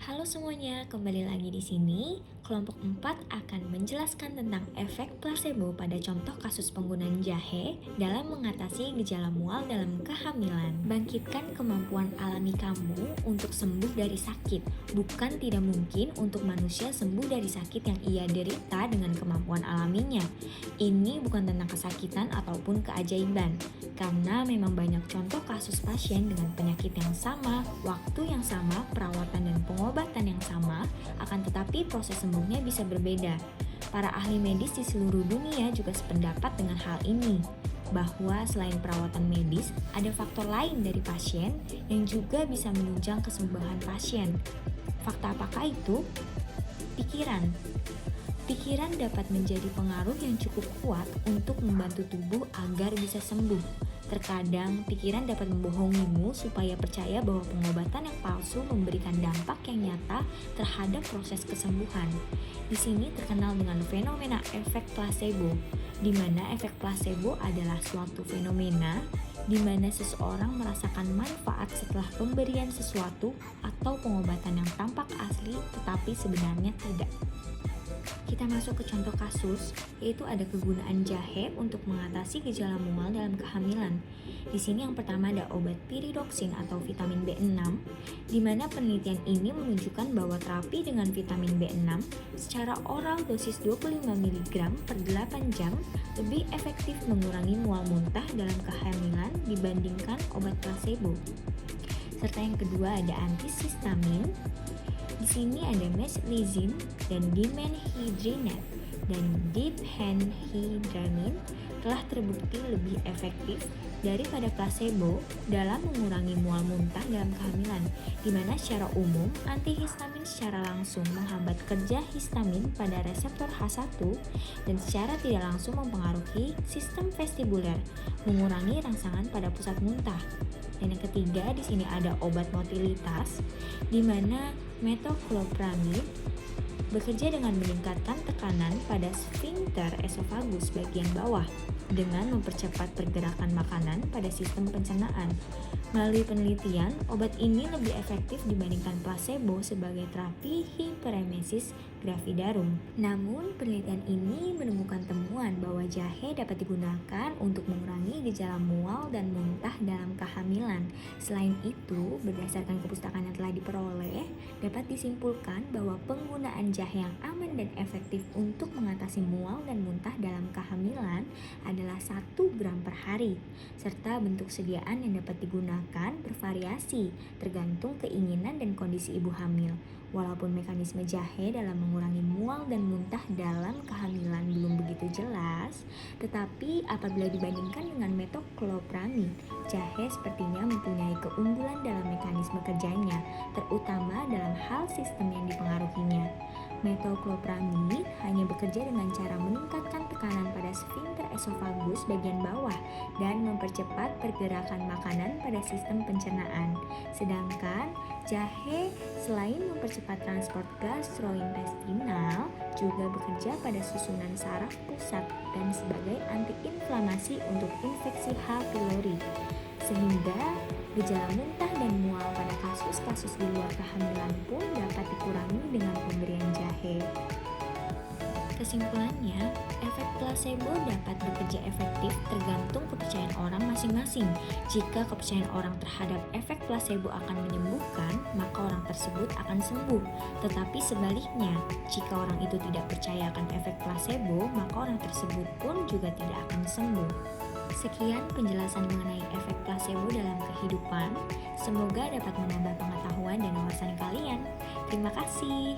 Halo semuanya, kembali lagi di sini. Kelompok 4 akan menjelaskan tentang efek placebo pada contoh kasus penggunaan jahe dalam mengatasi gejala mual dalam kehamilan. Bangkitkan kemampuan alami kamu untuk sembuh dari sakit. Bukan tidak mungkin untuk manusia sembuh dari sakit yang ia derita dengan kemampuan alaminya. Ini bukan tentang kesakitan ataupun keajaiban, karena memang banyak contoh kasus pasien dengan penyakit yang sama, waktu yang sama, perawatan dan pengobatan yang sama, akan tetapi proses sembuhnya bisa berbeda. Para ahli medis di seluruh dunia juga sependapat dengan hal ini, bahwa selain perawatan medis, ada faktor lain dari pasien yang juga bisa menunjang kesembuhan pasien. Fakta apakah itu? Pikiran. Pikiran dapat menjadi pengaruh yang cukup kuat untuk membantu tubuh agar bisa sembuh. Terkadang, pikiran dapat membohongimu supaya percaya bahwa pengobatan yang palsu memberikan dampak yang nyata terhadap proses kesembuhan. Di sini terkenal dengan fenomena efek placebo, di mana efek placebo adalah suatu fenomena di mana seseorang merasakan manfaat setelah pemberian sesuatu atau pengobatan yang tampak asli tetapi sebenarnya tidak. Kita masuk ke contoh kasus, yaitu ada kegunaan jahe untuk mengatasi gejala mual dalam kehamilan. Di sini yang pertama ada obat piridoksin atau vitamin B6, di mana penelitian ini menunjukkan bahwa terapi dengan vitamin B6 secara oral dosis 25 mg per 8 jam lebih efektif mengurangi mual muntah dalam kehamilan dibandingkan obat placebo. Serta yang kedua ada antihistamin. Di sini ada meslizin dan dimenhydrinate dan diphenhydramine telah terbukti lebih efektif daripada placebo dalam mengurangi mual muntah dalam kehamilan, di mana secara umum antihistamin secara langsung menghambat kerja histamin pada reseptor H1 dan secara tidak langsung mempengaruhi sistem vestibuler, mengurangi rangsangan pada pusat muntah. Dan yang ketiga di sini ada obat motilitas, di mana metoclopramide bekerja dengan meningkatkan tekanan pada sphincter esofagus bagian bawah dengan mempercepat pergerakan makanan pada sistem pencernaan. Melalui penelitian, obat ini lebih efektif dibandingkan placebo sebagai terapi hiperemesis gravidarum. Namun, penelitian ini menemukan temuan bahwa jahe dapat digunakan untuk mengurangi gejala mual dan muntah dalam kehamilan. Selain itu, berdasarkan kepustakaan yang telah diperoleh, dapat disimpulkan bahwa penggunaan jahe yang aman dan efektif untuk mengatasi mual dan muntah dalam kehamilan adalah 1 gram per hari, serta bentuk sediaan yang dapat digunakan bervariasi tergantung keinginan dan kondisi ibu hamil. Walaupun mekanisme jahe dalam mengurangi mual dan muntah dalam kehamilan belum begitu jelas, tetapi apabila dibandingkan dengan metoclopramide, jahe sepertinya mempunyai keunggulan dalam mekanisme kerjanya, terutama dalam hal sistem yang dipengaruhinya. Metoclopramide hanya bekerja dengan cara meningkatkan tekanan pada sphincter esofagus bagian bawah dan mempercepat pergerakan makanan pada sistem pencernaan. Sedangkan jahe selain mempercepat transport gastrointestinal juga bekerja pada susunan saraf pusat dan sebagai antiinflamasi untuk infeksi H. pylori, sehingga gejala muntah dan mual pada kasus-kasus di luar kehamilan pun dapat dikurangi dengan pemberian jahe. Kesimpulannya, efek placebo dapat bekerja efektif tergantung kepercayaan orang masing-masing. Jika kepercayaan orang terhadap efek placebo akan menyembuhkan, maka orang tersebut akan sembuh. Tetapi sebaliknya, jika orang itu tidak percaya akan efek placebo, maka orang tersebut pun juga tidak akan sembuh. Sekian penjelasan mengenai efek placebo dalam kehidupan. Semoga dapat menambah pengetahuan dan wawasan kalian. Terima kasih.